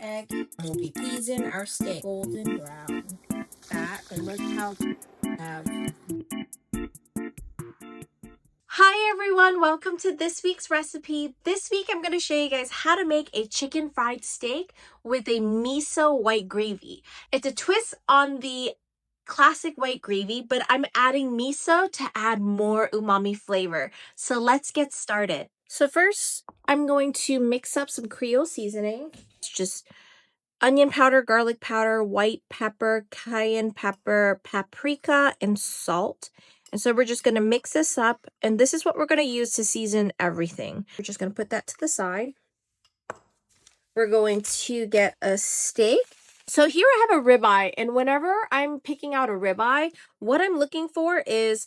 egg. We'll be season our steak golden brown. That and look how we have. Hi everyone, welcome to this week's recipe. This week I'm going to show you guys how to make a chicken fried steak with a miso white gravy. It's a twist on the classic white gravy, but I'm adding miso to add more umami flavor. So let's get started. So first, I'm going to mix up some Creole seasoning. It's just onion powder, garlic powder, white pepper, cayenne pepper, paprika, and salt. And so we're just going to mix this up, and this is what we're going to use to season everything. We're just going to put that to the side. We're going to get a steak. So here I have a ribeye, and whenever I'm picking out a ribeye, what I'm looking for is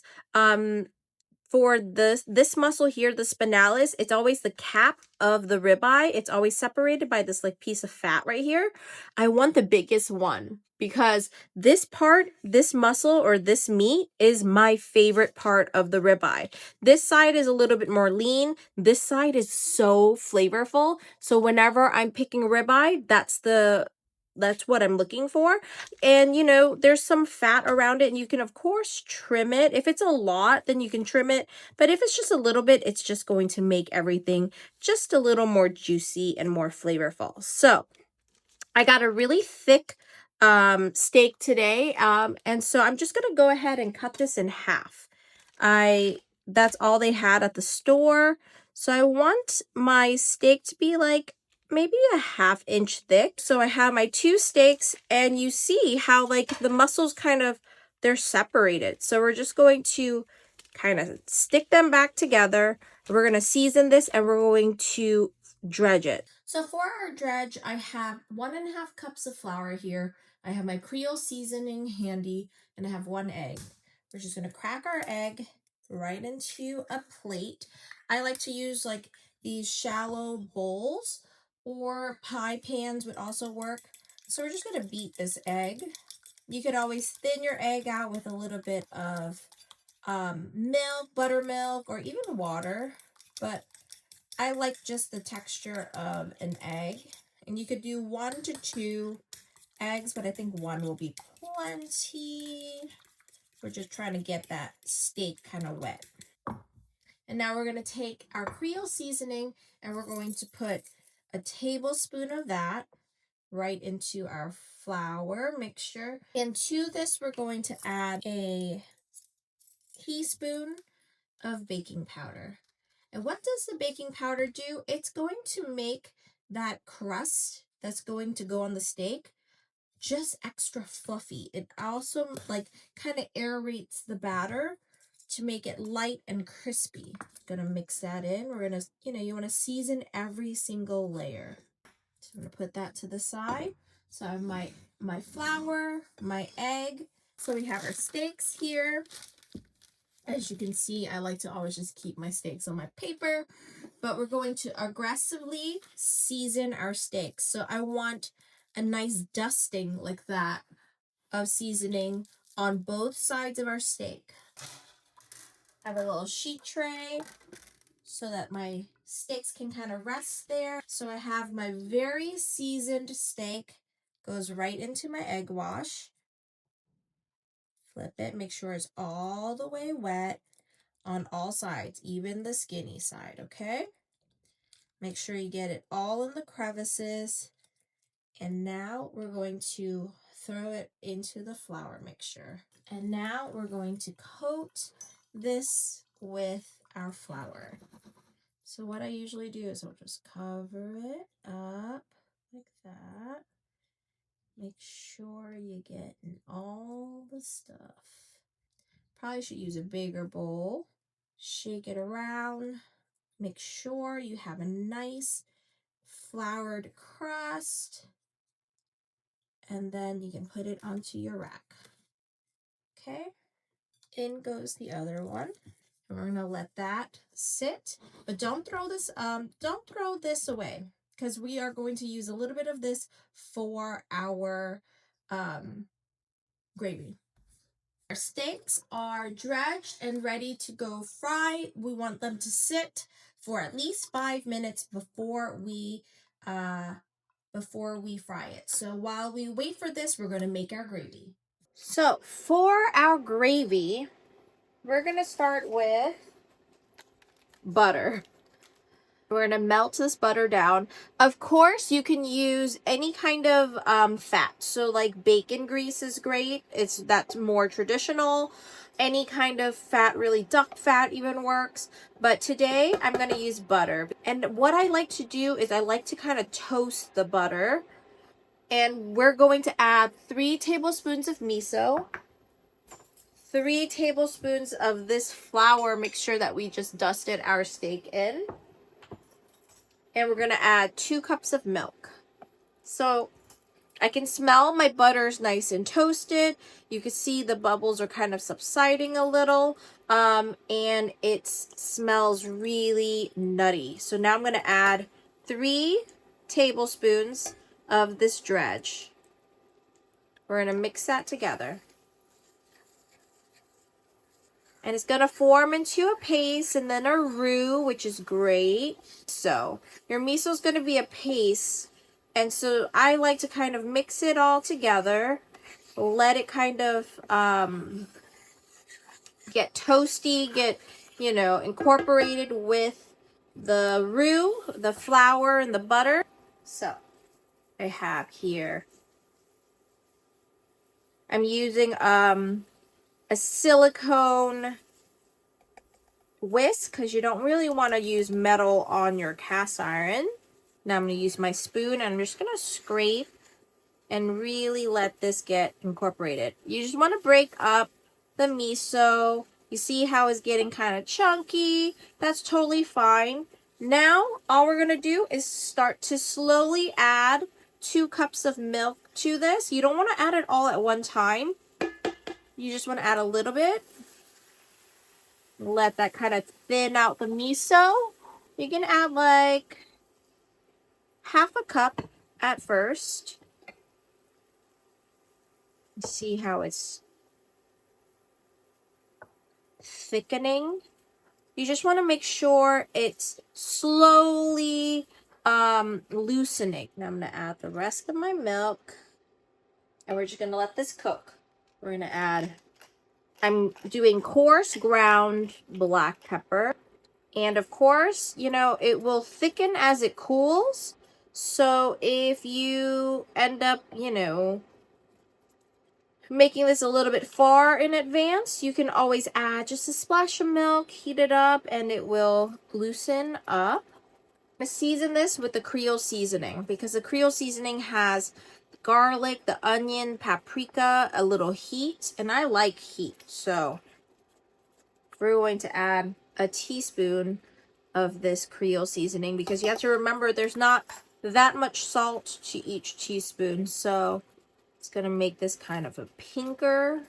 for this muscle here, the spinalis, it's always the cap of the ribeye. It's always separated by this like piece of fat right here. I want the biggest one because this part, this muscle or this meat is my favorite part of the ribeye. This side is a little bit more lean. This side is so flavorful. So whenever I'm picking ribeye, that's what I'm looking for. And you know, there's some fat around it and you can of course trim it. If it's a lot, then you can trim it. But if it's just a little bit, it's just going to make everything just a little more juicy and more flavorful. So I got a really thick steak today. And so I'm just going to go ahead and cut this in half. That's all they had at the store. So I want my steak to be like maybe a 1/2 inch thick. So I have my 2 steaks and you see how like the muscles they're separated. So we're just going to kind of stick them back together. We're going to season this and we're going to dredge it. So for our dredge, I have 1.5 cups of flour here. I have my Creole seasoning handy and I have 1 egg. We're just going to crack our egg right into a plate. I like to use like these shallow bowls, or pie pans would also work. So we're just going to beat this egg. You could always thin your egg out with a little bit of milk, buttermilk, or even water, but I like just the texture of an egg. And you could do 1 to 2 eggs, but I think 1 will be plenty. We're just trying to get that steak kind of wet. And now we're going to take our Creole seasoning and we're going to put a tablespoon of that right into our flour mixture. And to this, we're going to add a teaspoon of baking powder. And what does the baking powder do? It's going to make that crust that's going to go on the steak just extra fluffy. It also like kind of aerates the batter to make it light and crispy. Gonna mix that in. We're gonna, you want to season every single layer. So I'm gonna put that to the side. So I have my flour, my egg. So we have our steaks here. As you can see, I like to always just keep my steaks on my paper, but we're going to aggressively season our steaks. So I want a nice dusting like that of seasoning on both sides of our steak. I have a little sheet tray so that my steaks can kind of rest there. So I have my very seasoned steak, goes right into my egg wash. Flip it, make sure it's all the way wet on all sides, even the skinny side, okay? Make sure you get it all in the crevices. And now we're going to throw it into the flour mixture. And now we're going to coat this with our flour. So what I usually do is I'll just cover it up like that. Make sure you get in all the stuff. Probably should use a bigger bowl. Shake it around. Make sure you have a nice floured crust. And then you can put it onto your rack. Okay, in goes the other one. And we're gonna let that sit, but don't throw this away because we are going to use a little bit of this for our gravy. Our steaks are dredged and ready to go fry. We want them to sit for at least 5 minutes before we before we fry it. So while we wait for this, we're going to make our gravy. So for our gravy, we're going to start with butter. We're going to melt this butter down. Of course, you can use any kind of fat. So like bacon grease is great. That's more traditional. Any kind of fat, really duck fat even works. But today I'm going to use butter. And what I like to do is I like to kind of toast the butter. And we're going to add 3 tablespoons of miso. 3 tablespoons of this flour mixture that we just dusted our steak in. And we're going to add 2 cups of milk. So I can smell my butter's nice and toasted. You can see the bubbles are kind of subsiding a little. And it smells really nutty. So now I'm going to add 3 tablespoons of this dredge. We're going to mix that together. And it's going to form into a paste and then a roux, which is great. So your miso is going to be a paste. And so I like to kind of mix it all together. Let it kind of get toasty, get, incorporated with the roux, the flour, and the butter. So I have here, I'm using a silicone whisk because you don't really want to use metal on your cast iron. Now I'm going to use my spoon and I'm just going to scrape and really let this get incorporated. You just want to break up the miso. You see how it's getting kind of chunky. That's totally fine. Now all we're going to do is start to slowly add 2 cups of milk to this. You don't want to add it all at one time. You just want to add a little bit. Let that kind of thin out the miso. You can add like half a cup at first. See how it's thickening. You just want to make sure it's slowly loosening. Now I'm going to add the rest of my milk. And we're just going to let this cook. We're going to add, I'm doing coarse ground black pepper. And of course, it will thicken as it cools. So if you end up, making this a little bit far in advance, you can always add just a splash of milk, heat it up, and it will loosen up. I'm going to season this with the Creole seasoning because the Creole seasoning has garlic, the onion, paprika, a little heat, and I like heat. So we're going to add a teaspoon of this Creole seasoning because you have to remember there's not that much salt to each teaspoon. So it's going to make this kind of a pinker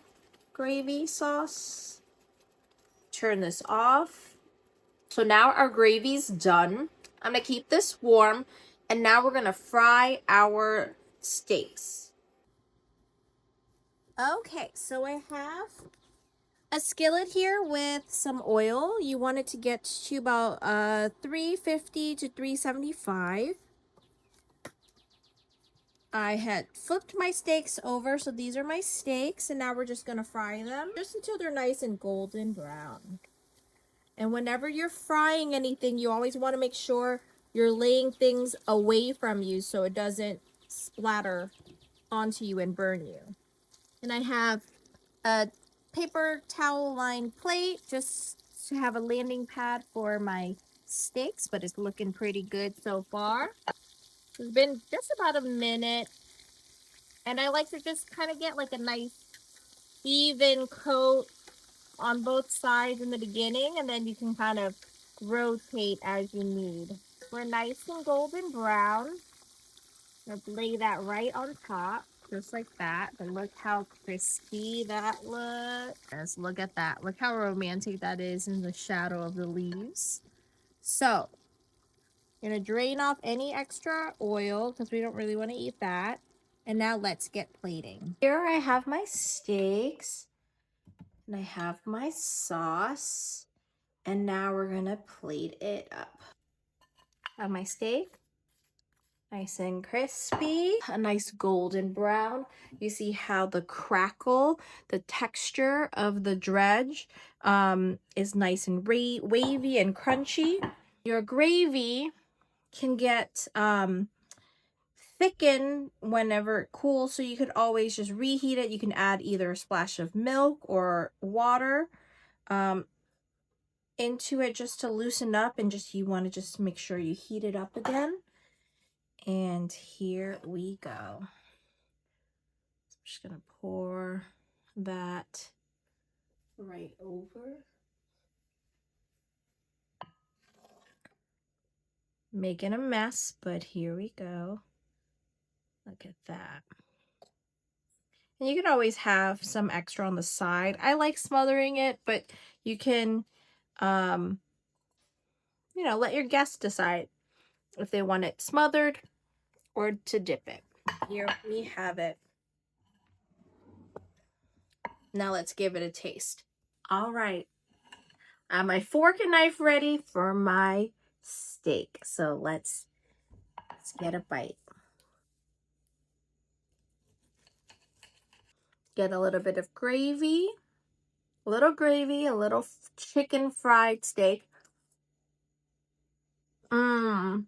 gravy sauce. Turn this off. So now our gravy's done. I'm going to keep this warm. And now we're going to fry our steaks. Okay, so I have a skillet here with some oil. You want it to get to about 350 to 375. I had flipped my steaks over, so these are my steaks, and now we're just going to fry them just until they're nice and golden brown. And whenever you're frying anything, you always want to make sure you're laying things away from you so it doesn't splatter onto you and burn you. And I have a paper towel lined plate just to have a landing pad for my steaks, but it's looking pretty good so far. It's been just about a minute. And I like to just kind of get like a nice even coat on both sides in the beginning, and then you can kind of rotate as you need. We're nice and golden brown. Let's lay that right on top, just like that. And look how crispy that looks. Let's look at that. Look how romantic that is in the shadow of the leaves. So, I'm going to drain off any extra oil because we don't really want to eat that. And now let's get plating. Here I have my steaks and I have my sauce. And now we're going to plate it up. I have my steak. Nice and crispy, a nice golden brown. You see how the crackle, the texture of the dredge is nice and wavy and crunchy. Your gravy can get thicken whenever it cools, so you could always just reheat it. You can add either a splash of milk or water into it just to loosen up, and you want to just make sure you heat it up again. And here we go. I'm just gonna pour that right over. Making a mess, but here we go. Look at that. And you can always have some extra on the side. I like smothering it, but you can, you know, let your guests decide if they want it smothered or to dip it. Here we have it. Now let's give it a taste. All right. I have my fork and knife ready for my steak. So let's get a bite. Get a little bit of gravy. A little chicken fried steak. Mmm.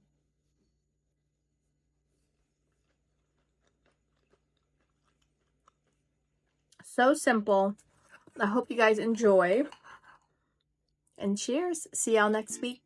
So simple. I hope you guys enjoy. And cheers. See y'all next week.